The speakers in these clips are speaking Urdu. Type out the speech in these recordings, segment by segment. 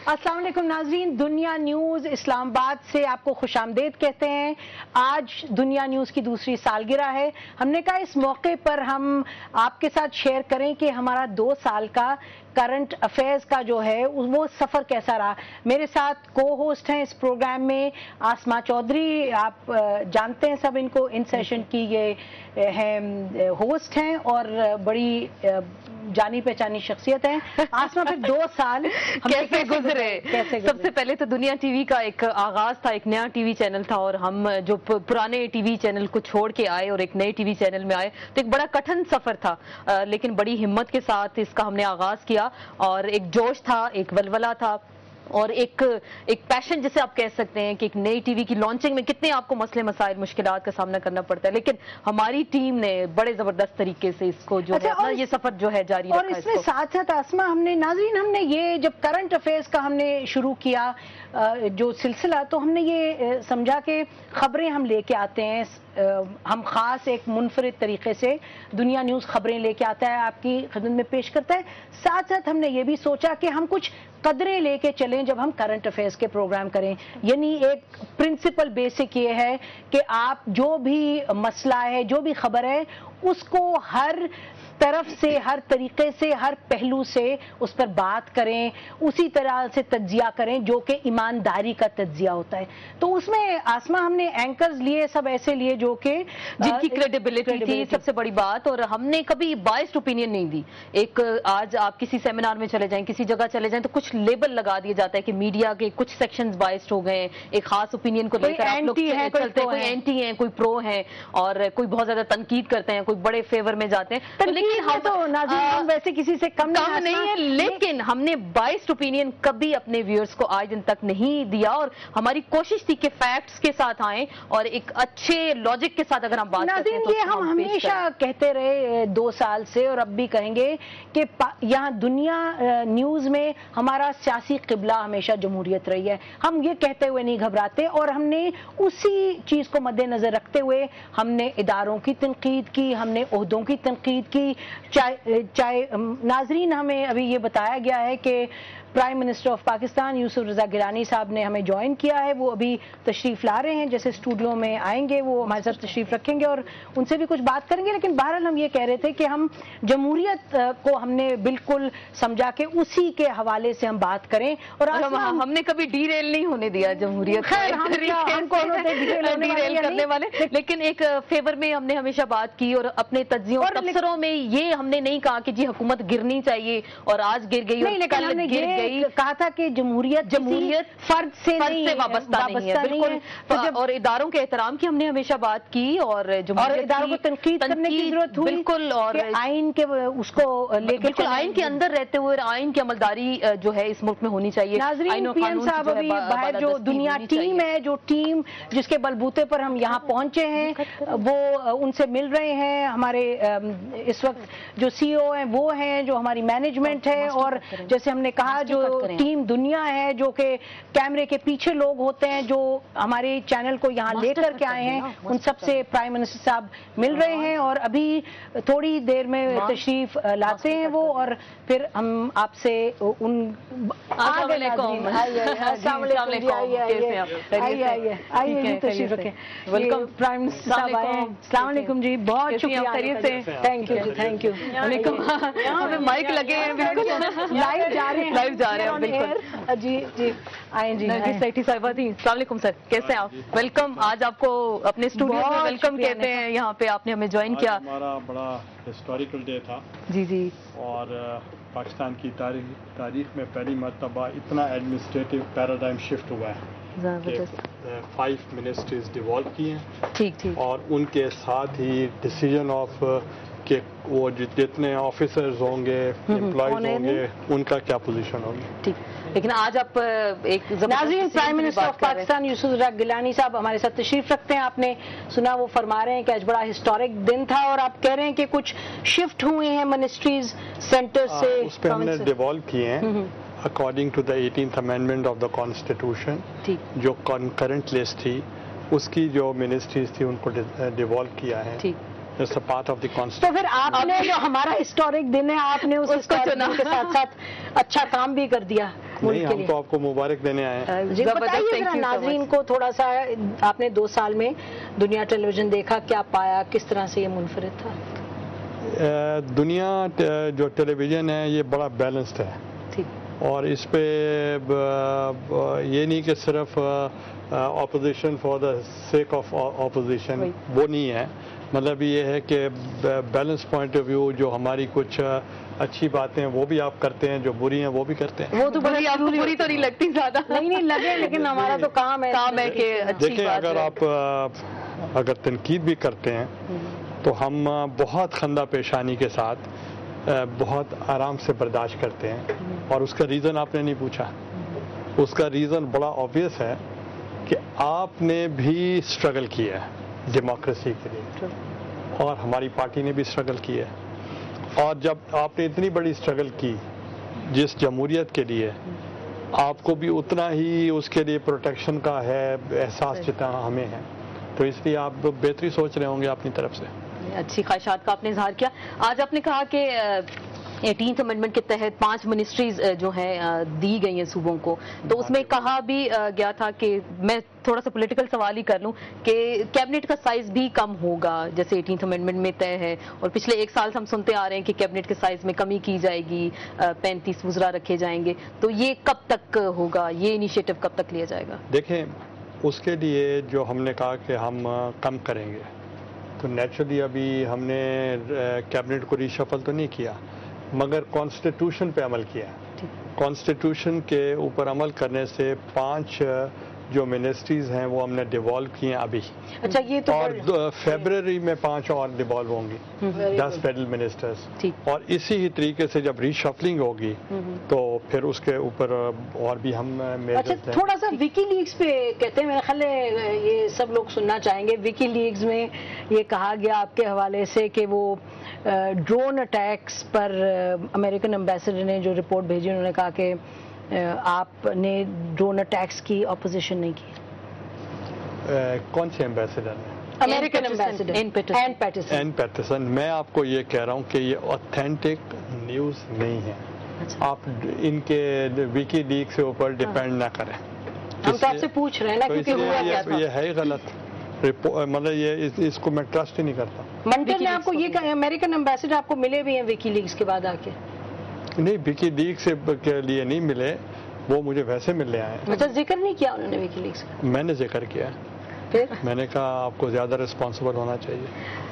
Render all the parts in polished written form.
السلام علیکم ناظرین، دنیا نیوز اسلام آباد سے آپ کو خوش آمدید کہتے ہیں۔ آج دنیا نیوز کی دوسری سالگرہ ہے۔ ہم نے کہا اس موقع پر ہم آپ کے ساتھ شیئر کریں کہ ہمارا 2 سال کا کرنٹ افیئرز کا جو ہے وہ سفر کیسا رہا۔ میرے ساتھ کو ہوسٹ ہیں اس پروگرام میں آسما چودھری، آپ جانتے ہیں سب ان کو، ان سیشن کی یہ ہیں ہوسٹ ہیں اور بڑی جانی پہچانی شخصیت ہیں۔ آسما پھر 2 سال کیسے گزرے؟ سب سے پہلے تو دنیا ٹی وی کا ایک آغاز تھا، ایک نیا ٹی وی چینل تھا، اور ہم جو پرانے ٹی وی چینل کو چھوڑ کے آئے اور ایک نئے ٹی وی چینل میں آئے تو ایک بڑا کٹھن سفر تھا، لیکن بڑی ہمت کے ساتھ اس کا ہم نے آغاز کیا، اور ایک جوش تھا، ایک ولولہ تھا، اور ایک پیشن جسے آپ کہہ سکتے ہیں کہ ایک نئی ٹی وی کی لانچنگ میں کتنے آپ کو مسئلے مسائل مشکلات کا سامنا کرنا پڑتا ہے، لیکن ہماری ٹیم نے بڑے زبردست طریقے سے اس کو جو ہے اپنا یہ سفر جو ہے جاری رکھا۔ اور اس میں ساتھ ساتھ آسما ہم نے ناظرین ہم نے یہ جب کرنٹ افیئرز کا ہم نے شروع کیا جو سلسلہ، تو ہم نے یہ سمجھا کہ خبریں ہم لے کے آتے ہیں، ہم خاص ایک منفرد طریقے سے دنیا نیوز خبریں لے کے آتا ہے، آپ کی خدمت میں پیش کرتا ہے۔ ساتھ ساتھ ہم نے یہ بھی سوچا کہ ہم کچھ قدریں لے کے چلیں جب ہم کرنٹ افیئرز کے پروگرام کریں، یعنی ایک پرنسپل بیسک یہ ہے کہ آپ جو بھی مسئلہ ہے، جو بھی خبر ہے، اس کو ہر طرف سے، ہر طریقے سے، ہر پہلو سے اس پر بات کریں، اسی طرح سے تجزیہ کریں جو کہ ایمانداری کا تجزیہ ہوتا ہے۔ تو اس میں آسما ہم نے اینکرز لیے، سب ایسے لیے جو کہ جن کی کریڈیبلٹی تھی سب سے بڑی بات، اور ہم نے کبھی بائسڈ اوپینین نہیں دی۔ ایک آج آپ کسی سیمینار میں چلے جائیں، کسی جگہ چلے جائیں تو کچھ لیبل لگا دیا جاتا ہے کہ میڈیا کے کچھ سیکشنز بائسڈ ہو گئے ہیں، ایک خاص اوپینین کو لے کر آپ لوگ چلتے ہیں، کوئی اینٹی ہیں، کوئی پرو ہیں، اور کوئی بہت زیادہ تنقید کرتے ہیں، کوئی بڑے فیور میں جاتے ہیں، لیکن ہم ویسے کسی سے کم نہیں ہے، لیکن ہم نے بائسڈ اوپینین کبھی اپنے ویورز کو آج دن تک نہیں دیا، اور ہماری کوشش تھی کہ فیکٹس کے ساتھ آئیں اور ایک اچھے لاجک کے ساتھ اگر ہم بات کرتے ہیں تو یہ ہم ہمیشہ کہتے رہے 2 سال سے، اور اب بھی کہیں گے کہ یہاں دنیا نیوز میں ہمارا سیاسی قبلہ ہمیشہ جمہوریت رہی ہے، ہم یہ کہتے ہوئے نہیں گھبراتے، اور ہم نے اسی چیز کو مد نظر رکھتے ہوئے ہم نے اداروں کی تنقید کی، ہم نے عہدوں کی تنقید کی، چاہے ناظرین ہمیں ابھی یہ بتایا گیا ہے کہ پرائم منسٹر آف پاکستان یوسف رضا گیلانی صاحب نے ہمیں جوائن کیا ہے، وہ ابھی تشریف لا رہے ہیں، جیسے اسٹوڈیو میں آئیں گے وہ ہمارے ساتھ تشریف رکھیں گے اور ان سے بھی کچھ بات کریں گے، لیکن بہرحال ہم یہ کہہ رہے تھے کہ ہم جمہوریت کو ہم نے بالکل سمجھا کہ اسی کے حوالے سے ہم بات کریں، اور ہم نے کبھی ڈی ریل نہیں ہونے دیا جمہوریت ڈی ریل کرنے والے، لیکن ایک فیور میں ہم نے ہمیشہ بات کی، اور اپنے تجزیوں اور تبصروں میں یہ ہم نے نہیں کہا کہ جی حکومت گرنی چاہیے اور آج گر گئی اور کل گر گئی، کہا تھا کہ جمہوریت فرد سے وابستہ نہیں ہے، بالکل، اور اداروں کے احترام کی ہم نے ہمیشہ بات کی، اور اداروں کو تنقید کرنے کی ضرورت ہوئی، بالکل، اور آئین کے اس کو لے کے بالکل آئین کے اندر رہتے ہوئے آئین کی عملداری جو ہے اس ملک میں ہونی چاہیے۔ ناظرین پی ایم صاحب ابھی باہر جو دنیا ٹیم ہے، جو ٹیم جس کے بلبوتے پر ہم یہاں پہنچے ہیں، وہ ان سے مل رہے ہیں، ہمارے اس وقت جو سی او ہیں وہ ہیں، جو ہماری مینجمنٹ ہے، اور جیسے ہم نے کہا جو ٹیم دنیا ہے جو کہ کیمرے کے پیچھے لوگ ہوتے ہیں جو ہمارے چینل کو یہاں لے کر کے آئے ہیں، ان سب سے پرائم منسٹر صاحب مل رہے ہیں، اور ابھی تھوڑی دیر میں تشریف لاتے ہیں وہ، اور پھر ہم آپ سے ان آئیے تشریف رکھیں، ویلکم پرائم منسٹر صاحب آئے ہیں، السلام علیکم جی، بہت شکریہ، تھینک یو جی، تھینک یو، ہمیں مائک لگے ہیں، بالکل لائیو جا رہے ہیں بالکل، جی جی آئیں جی سیٹھی صاحبہ تھی، السلام علیکم سر، کیسے ہیں آپ؟ ویلکم، آج آپ کو اپنے اسٹوڈیو میں ویلکم کہتے ہیں، یہاں پہ آپ نے ہمیں جوائن کیا، ہمارا بڑا ہسٹوریکل ڈے تھا جی جی، اور پاکستان کی تاریخ میں پہلی مرتبہ اتنا ایڈمنسٹریٹو پیراڈائم شفٹ ہوا ہے کہ 5 منسٹریز ڈیوالو کی ہیں، ٹھیک ٹھیک، اور ان کے ساتھ ہی ڈیسیجن آف کہ وہ جتنے آفیسرز ہوں گے، امپلائیز ہوں گے، ان کا کیا پوزیشن ہوگی، ٹھیک، لیکن آج آپ ایک ناظرین پرائم منسٹر آف پاکستان یوسف رضا گیلانی صاحب ہمارے ساتھ تشریف رکھتے ہیں، آپ نے سنا وہ فرما رہے ہیں کہ آج بڑا ہسٹورک دن تھا، اور آپ کہہ رہے ہیں کہ کچھ شفٹ ہوئے ہیں منسٹریز سینٹر سے، اس پہ ہم نے ڈیوالو کیے ہیں، according to the 18th amendment of the constitution جو کنکرنٹ لسٹ تھی اس کی جو منسٹریز تھی ان کو ڈیوالو کیا ہے. It's a part of the تو پھر آپ نے جو ہمارا ہسٹورک دن ہے آپ نے اس ہسٹورک دن کے ساتھ ساتھ اچھا کام بھی کر دیا. نہیں, ہم تو آپ کو مبارک دینے آئے ہیں. جی بتائیے ذرا ناظرین کو تھوڑا سا, آپ نے 2 سال میں دنیا ٹیلی ویژن دیکھا, کیا پایا, کس طرح سے یہ منفرد تھا؟ دنیا جو ٹیلی ویژن ہے یہ بڑا بیلنسڈ ہے, اور اس پہ یہ نہیں کہ صرف opposition for the sake of opposition, وہ نہیں ہے. مطلب یہ ہے کہ بیلنس پوائنٹ آف ویو, جو ہماری کچھ اچھی باتیں ہیں وہ بھی آپ کرتے ہیں, جو بری ہیں وہ بھی کرتے ہیں. وہ تو بڑی آپ کو بری تو نہیں لگتی زیادہ؟ نہیں لگے, لیکن ہمارا تو کام ہے کہ دیکھیں اگر آپ اگر تنقید بھی کرتے ہیں تو ہم بہت خندہ پیشانی کے ساتھ بہت آرام سے برداشت کرتے ہیں, اور اس کا ریزن آپ نے نہیں پوچھا. اس کا ریزن بڑا آبویس ہے کہ آپ نے بھی اسٹرگل کیا ہے ڈیموکریسی کے لیے, اور ہماری پارٹی نے بھی اسٹرگل کی ہے. اور جب آپ نے اتنی بڑی اسٹرگل کی جس جمہوریت کے لیے, آپ کو بھی اتنا ہی اس کے لیے پروٹیکشن کا ہے احساس جتنا ہمیں ہے, تو اس لیے آپ بہتری سوچ رہے ہوں گے اپنی طرف سے. اچھی خواہشات کا آپ نے اظہار کیا. آج آپ نے کہا کہ 18th amendment کے تحت 5 منسٹریز جو ہیں دی گئی ہیں صوبوں کو, تو اس میں کہا بھی گیا تھا کہ, میں تھوڑا سا پولیٹیکل سوال ہی کر لوں, کہ کیبنٹ کا سائز بھی کم ہوگا جیسے 18th amendment میں طے ہے, اور پچھلے 1 سال سے ہم سنتے آ رہے ہیں کہ کیبنٹ کے سائز میں کمی کی جائے گی, 35 وزراء رکھے جائیں گے. تو یہ کب تک ہوگا, یہ انیشیٹو کب تک لیا جائے گا؟ دیکھیں, اس کے لیے جو ہم نے کہا کہ ہم کم کریں گے, تو نیچرلی ابھی ہم نے کیبنٹ کو ریشفل تو نہیں کیا, مگر کانسٹیٹیوشن پہ عمل کیا. کانسٹیٹیوشن کے اوپر عمل کرنے سے 5 جو منسٹریز ہیں وہ ہم نے ڈیوالو کی ہیں ابھی. اچھا, یہ تو اور فیبرری میں 5 اور ڈیوالو ہوں گی, 10 فیڈرل منسٹرز. اور اسی ہی طریقے سے جب ری شفلنگ ہوگی تو پھر اس کے اوپر اور بھی ہم اچھا, تھوڑا سا وکی لیگز پہ کہتے ہیں, میرے خیال ہے یہ سب لوگ سننا چاہیں گے. وکی لیگز میں یہ کہا گیا آپ کے حوالے سے کہ وہ ڈرون اٹیکس پر امریکن ایمبیسڈر نے جو رپورٹ بھیجی, انہوں نے کہا کہ آپ نے ڈرون اٹیکس کی اپوزیشن نہیں کی. کون سے ایمبیسڈر نے؟ American ambassador Anne Patterson. میں آپ کو یہ کہہ رہا ہوں کہ یہ اوتھینٹک نیوز نہیں ہے. آپ ان کے وکی لیگ سے اوپر ڈیپینڈ نہ کریں. ہم تو آپ سے پوچھ رہے ہیں نا, کیونکہ یہ ہے غلط, مطلب یہ اس کو میں ٹرسٹ ہی نہیں کرتا. منٹر نے آپ کو یہ کہا, امریکن ایمبیسڈر آپ کو ملے بھی ہیں وکی لیگز کے بعد آ کے؟ نہیں, وکی لیگ سے کے لیے نہیں ملے, وہ مجھے ویسے ملنے آئے. اچھا, ذکر نہیں کیا انہوں نے وکی لیگز کا؟ میں نے ذکر کیا, میں نے کہا آپ کو زیادہ ریسپانسبل ہونا چاہیے.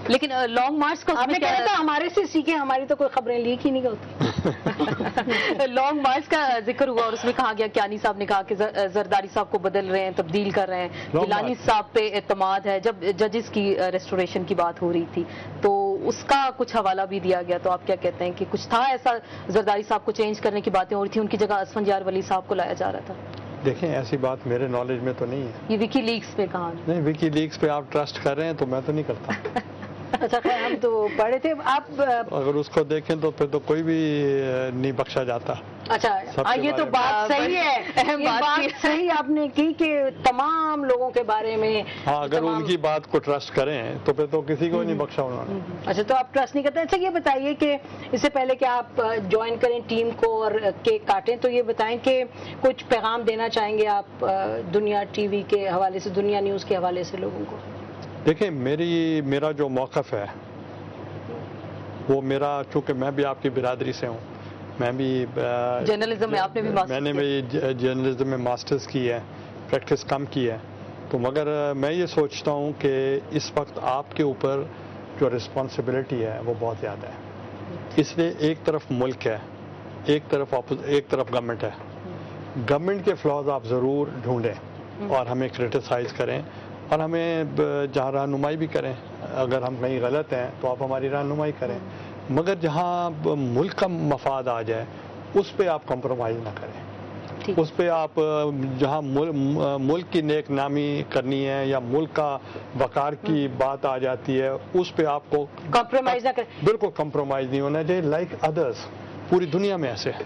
لیکن لانگ مارچ کا آپ نے کہا تھا ہمارے سے سیکھیں, ہماری تو کوئی خبریں لیک ہی نہیں ہوتی. لانگ مارچ کا ذکر ہوا, اور اس میں کہا گیا, کیانی صاحب نے کہا کہ زرداری صاحب کو بدل رہے ہیں, تبدیل کر رہے ہیں. گیلانی صاحب پہ اعتماد ہے. جب ججز کی ریسٹوریشن کی بات ہو رہی تھی تو اس کا کچھ حوالہ بھی دیا گیا, تو آپ کیا کہتے ہیں کہ کچھ تھا ایسا, زرداری صاحب کو چینج کرنے کی باتیں ہو رہی تھی, ان کی جگہ اسفندیار ولی صاحب کو لایا جا رہا تھا؟ دیکھیں, ایسی بات میرے نالج میں تو نہیں ہے. یہ وکی لیگز پہ کہا نہیں, وکی لیگز پہ آپ ٹرسٹ کر رہے ہیں تو میں تو نہیں کرتا. اچھا, خیر ہم تو پڑھے تھے. آپ اگر اس کو دیکھیں تو پھر تو کوئی بھی نہیں بخشا جاتا. اچھا, یہ تو بات صحیح ہے, یہ بات صحیح آپ نے کی کہ تمام لوگوں کے بارے میں. ہاں, اگر ان کی بات کو ٹرسٹ کریں تو پھر تو کسی کو نہیں بخشا انہوں نے. اچھا, تو آپ ٹرسٹ نہیں کرتے. اچھا, یہ بتائیے کہ اس سے پہلے کہ آپ جوائن کریں ٹیم کو اور کیک کاٹیں, تو یہ بتائیں کہ کچھ پیغام دینا چاہیں گے آپ دنیا ٹی وی کے حوالے سے, دنیا نیوز کے حوالے سے لوگوں کو؟ دیکھیں, میرا جو موقف ہے وہ میرا, چونکہ میں بھی آپ کی برادری سے ہوں, میں بھی جرنلزم میں, آپ نے بھی میں نے بھی جرنلزم میں ماسٹرز کی ہے, پریکٹس کم کی ہے. تو مگر میں یہ سوچتا ہوں کہ اس وقت آپ کے اوپر جو رسپانسبلٹی ہے وہ بہت زیادہ ہے. اس لیے ایک طرف ملک ہے, ایک طرف گورنمنٹ ہے. گورنمنٹ کے فلاز آپ ضرور ڈھونڈیں اور ہمیں کرٹیسائز کریں, اور ہمیں جہاں رہنمائی بھی کریں. اگر ہم کہیں غلط ہیں تو آپ ہماری رہنمائی کریں, مگر جہاں ملک کا مفاد آ جائے اس پہ آپ کمپرومائز نہ کریں. اس پہ آپ جہاں ملک کی نیک نامی کرنی ہے یا ملک کا وقار کی بات آ جاتی ہے, اس پہ آپ کو کمپرومائز نہ کریں. بالکل کمپرومائز نہیں ہونا چاہیے. لائک ادرس, پوری دنیا میں ایسے ہے.